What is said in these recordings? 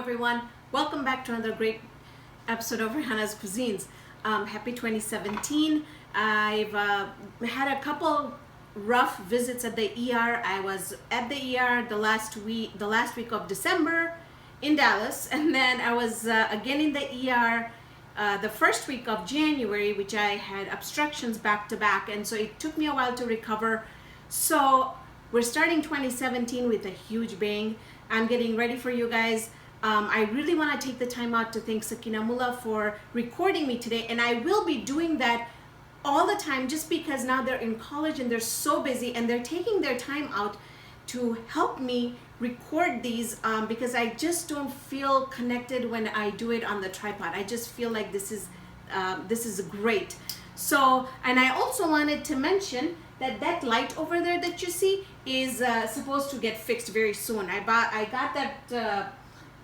everyone. Welcome back to another great episode of Raihana's Cuisines. Happy 2017. I've had a couple rough visits at the ER. I was at the ER the last week of December in Dallas, and then I was again in the ER the first week of January, which I had obstructions back to back, and so it took me a while to recover. So we're starting 2017 with a huge bang. I'm getting ready for you guys. I really want to take the time out to thank Sakina Mullah for recording me today, and I will be doing that all the time just because now they're in college and they're so busy and they're taking their time out to help me record these because I just don't feel connected when I do it on the tripod. I just feel like this is great. So, and I also wanted to mention that light over there that you see is supposed to get fixed very soon. I got that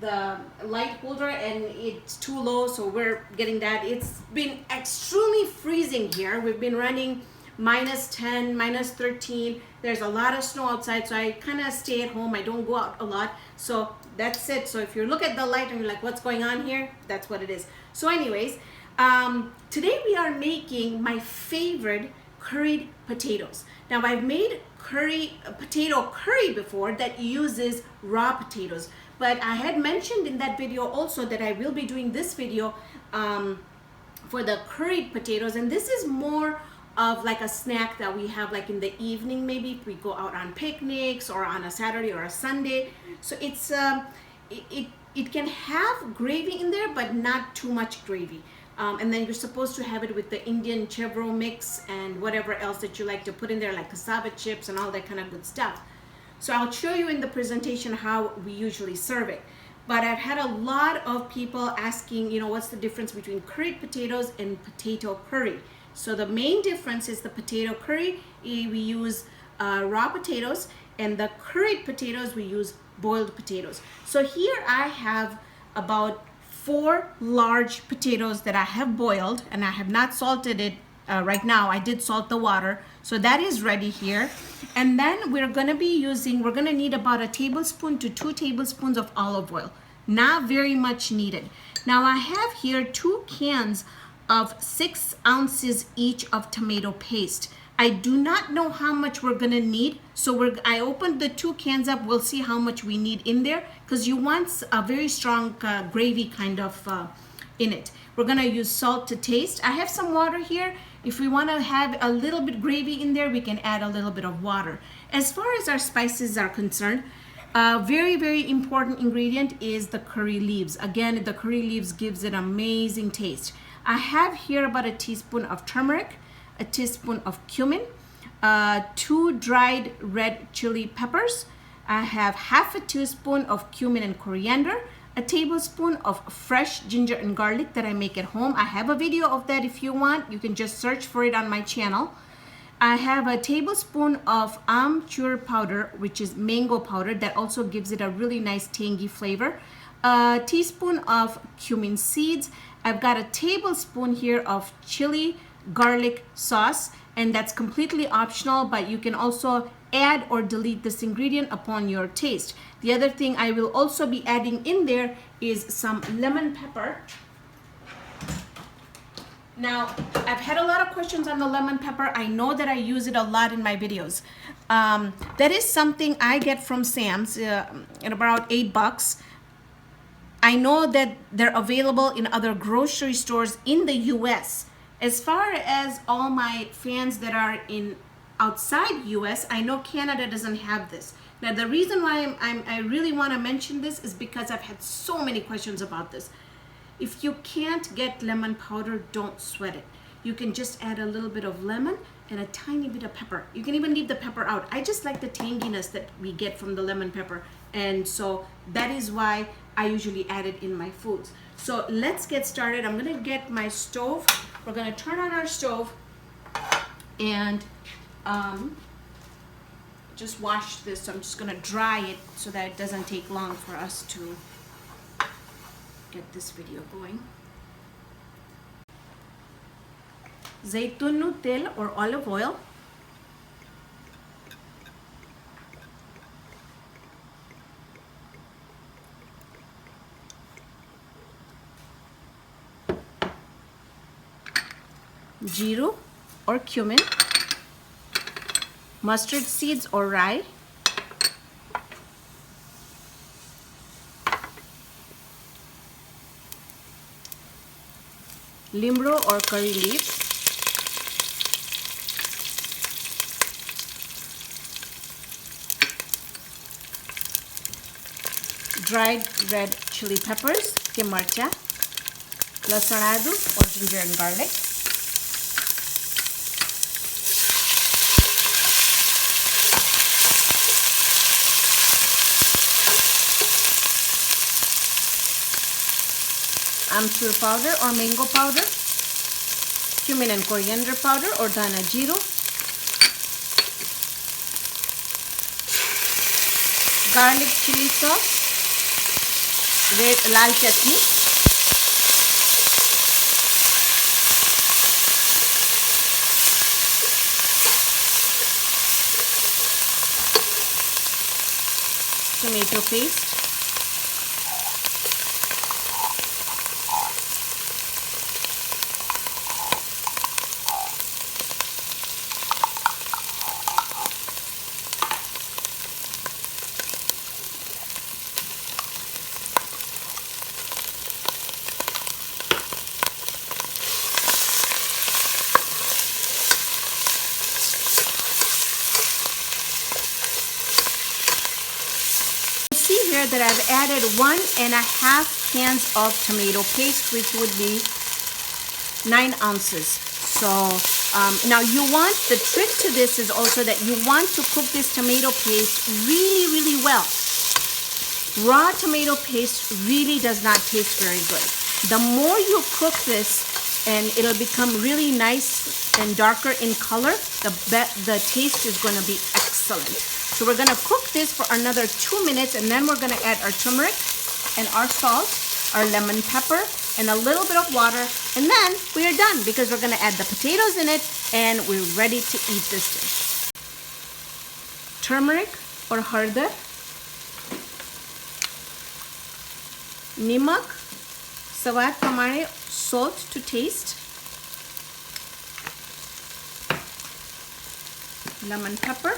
the light holder and it's too low, so we're getting that. It's been extremely freezing here. We've been running -10, -13. There's a lot of snow outside, so I kind of stay at home. I don't go out a lot, so that's it. So if you look at the light and you're like, what's going on here? That's what it is. So anyways, today we are making my favorite curried potatoes. Now I've made potato curry before that uses raw potatoes, but I had mentioned in that video also that I will be doing this video for the curried potatoes, and this is more of like a snack that we have like in the evening, maybe if we go out on picnics or on a Saturday or a Sunday. So it's it can have gravy in there, but not too much gravy. And then you're supposed to have it with the Indian chevro mix and whatever else that you like to put in there, like cassava chips and all that kind of good stuff. So I'll show you in the presentation how we usually serve it. But I've had a lot of people asking, you know, what's the difference between curried potatoes and potato curry? So the main difference is the potato curry, we use raw potatoes, and the curried potatoes, we use boiled potatoes. So here I have about 4 large potatoes that I have boiled, and I have not salted it right now. I did salt the water, so that is ready here. And then we're gonna need about 1 tablespoon to 2 tablespoons of olive oil. Not very much needed. Now I have here 2 cans of 6 ounces each of tomato paste. I do not know how much we're gonna need, so I opened the 2 cans up. We'll see how much we need in there, because you want a very strong gravy kind of in it. We're gonna use salt to taste. I have some water here. If we wanna have a little bit gravy in there, we can add a little bit of water. As far as our spices are concerned, a very, very important ingredient is the curry leaves. Again, the curry leaves gives it amazing taste. I have here about 1 teaspoon of turmeric, 1 teaspoon of cumin, 2 dried red chili peppers. I have half a teaspoon of cumin and coriander, 1 tablespoon of fresh ginger and garlic that I make at home. I have a video of that if you want. You can just search for it on my channel. I have 1 tablespoon of amchur powder, which is mango powder, that also gives it a really nice tangy flavor. 1 teaspoon of cumin seeds. I've got 1 tablespoon here of chili garlic sauce, and that's completely optional, but you can also add or delete this ingredient upon your taste. The other thing I will also be adding in there is some lemon pepper. Now, I've had a lot of questions on the lemon pepper. I know that I use it a lot in my videos. That is something I get from Sam's at about $8. I know that they're available in other grocery stores in the US. As far as all my fans that are in outside US, I know Canada doesn't have this. Now the reason why I really want to mention this is because I've had so many questions about this. If you can't get lemon powder, don't sweat it. You can just add a little bit of lemon and a tiny bit of pepper. You can even leave the pepper out. I just like the tanginess that we get from the lemon pepper, and so that is why I usually add it in my foods. So let's get started. I'm gonna get my stove. We're gonna turn on our stove and just wash this. So I'm just gonna dry it so that it doesn't take long for us to get this video going. Zaytun tel or olive oil. Jiru or cumin, mustard seeds or rye, limro or curry leaves, dried red chili peppers, ke marcha, lasanadu or ginger and garlic, amchur powder or mango powder, cumin and coriander powder or dana jiru, garlic chili sauce, red lal chutney, tomato paste, that I've added 1.5 cans of tomato paste, which would be 9 ounces. So now you want, the trick to this is also that you want to cook this tomato paste really well. Raw tomato paste really does not taste very good. The more you cook this, and it'll become really nice and darker in color, the taste is going to be excellent. So we're going to cook this for another 2 minutes, and then we're going to add our turmeric and our salt, our lemon pepper, and a little bit of water, and then we are done because we're going to add the potatoes in it, and we're ready to eat this dish. Turmeric or hardar, nimak, swad pramane, salt to taste, lemon pepper,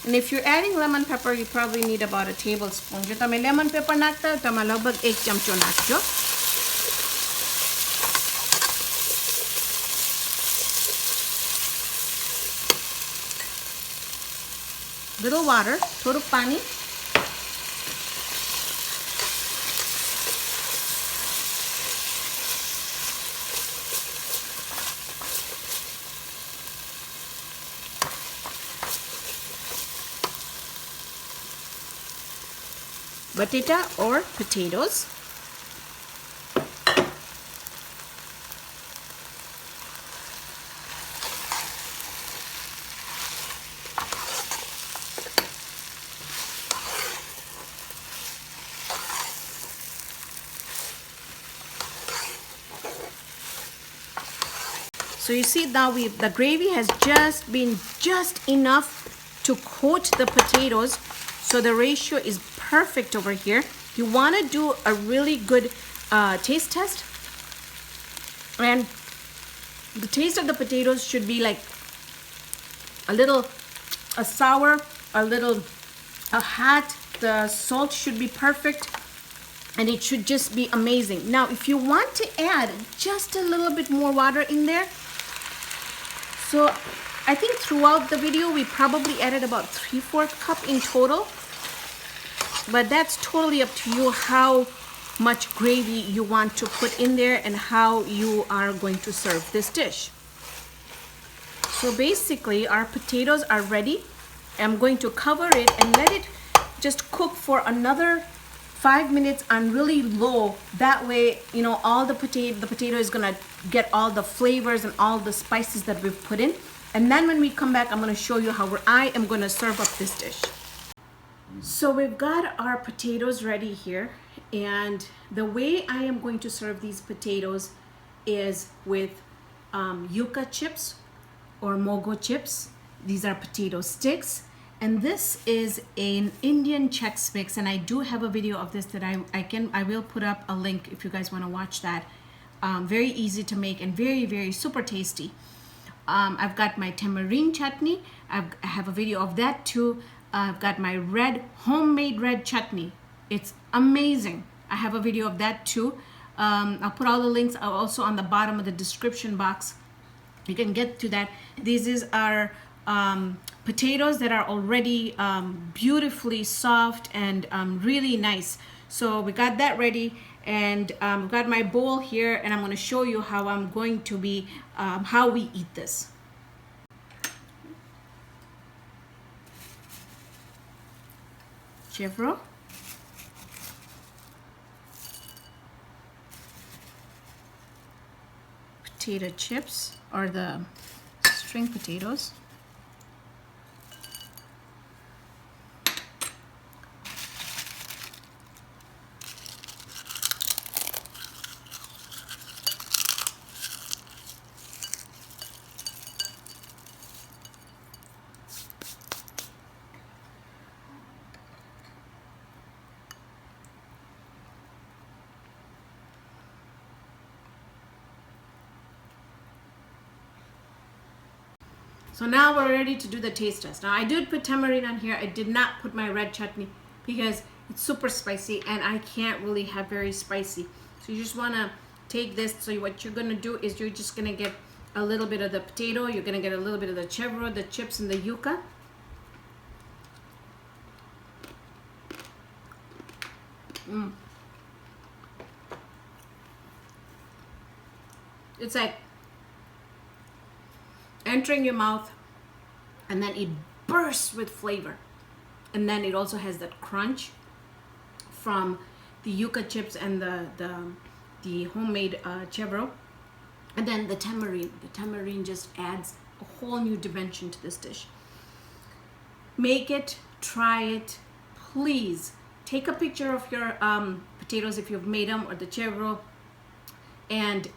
and if you're adding lemon pepper, you probably need about a tablespoon. Jo tame lemon pepper nakhta ho tame lagbag 1 chamcho nakhjo. Little water, thodu pani. Batata or potatoes, so you see now the gravy has just been just enough to coat the potatoes, so the ratio is perfect over here. You want to do a really good taste test, and the taste of the potatoes should be like a sour, a hot. The salt should be perfect, and it should just be amazing. Now if you want to add just a little bit more water in there, so I think throughout the video we probably added about 3/4 cup in total. But that's totally up to you how much gravy you want to put in there and how you are going to serve this dish. So basically our potatoes are ready. I'm going to cover it and let it just cook for another 5 minutes on really low. That way, you know, all the potato is gonna get all the flavors and all the spices that we've put in. And then when we come back, I'm gonna show you how I am gonna serve up this dish. So we've got our potatoes ready here, and the way I am going to serve these potatoes is with yuca chips or mogo chips. These are potato sticks, And this is an Indian Chex Mix, and I do have a video of this that I will put up a link if you guys want to watch that. Very easy to make and very super tasty. I've got my tamarind chutney. I have a video of that too. I've got my homemade red chutney. It's amazing. I have a video of that too. I'll put all the links also on the bottom of the description box. You can get to that. These is our potatoes that are already beautifully soft and really nice. So we got that ready, and I've got my bowl here, and I'm going to show you how I'm going to be how we eat this. Chevro, potato chips, or the string potatoes, so now we're ready to do the taste test. Now I did put tamarind on here. I did not put my red chutney because it's super spicy and I can't really have very spicy. So you just want to take this. So what you're going to do is you're just going to get a little bit of the potato. You're going to get a little bit of the chevro, the chips, and the yuca. It's like entering your mouth, and then it bursts with flavor, and then it also has that crunch from the yuca chips and the homemade chevro, and then the tamarind just adds a whole new dimension to this dish. Make it, try it, please. Take a picture of your potatoes if you've made them, or the chevro, and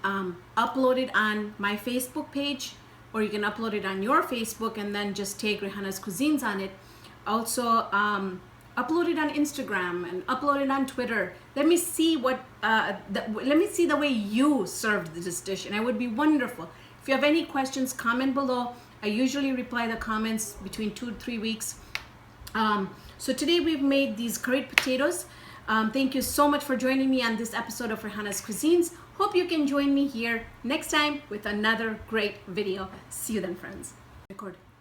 upload it on my Facebook page, or you can upload it on your Facebook and then just take Raihana's Cuisines on it. Also, upload it on Instagram and upload it on Twitter. Let me see let me see the way you served this dish, and it would be wonderful. If you have any questions, comment below. I usually reply the comments between 2 to 3 weeks. So today we've made these curried potatoes. Thank you so much for joining me on this episode of Raihana's Cuisines. Hope you can join me here next time with another great video. See you then, friends. Record.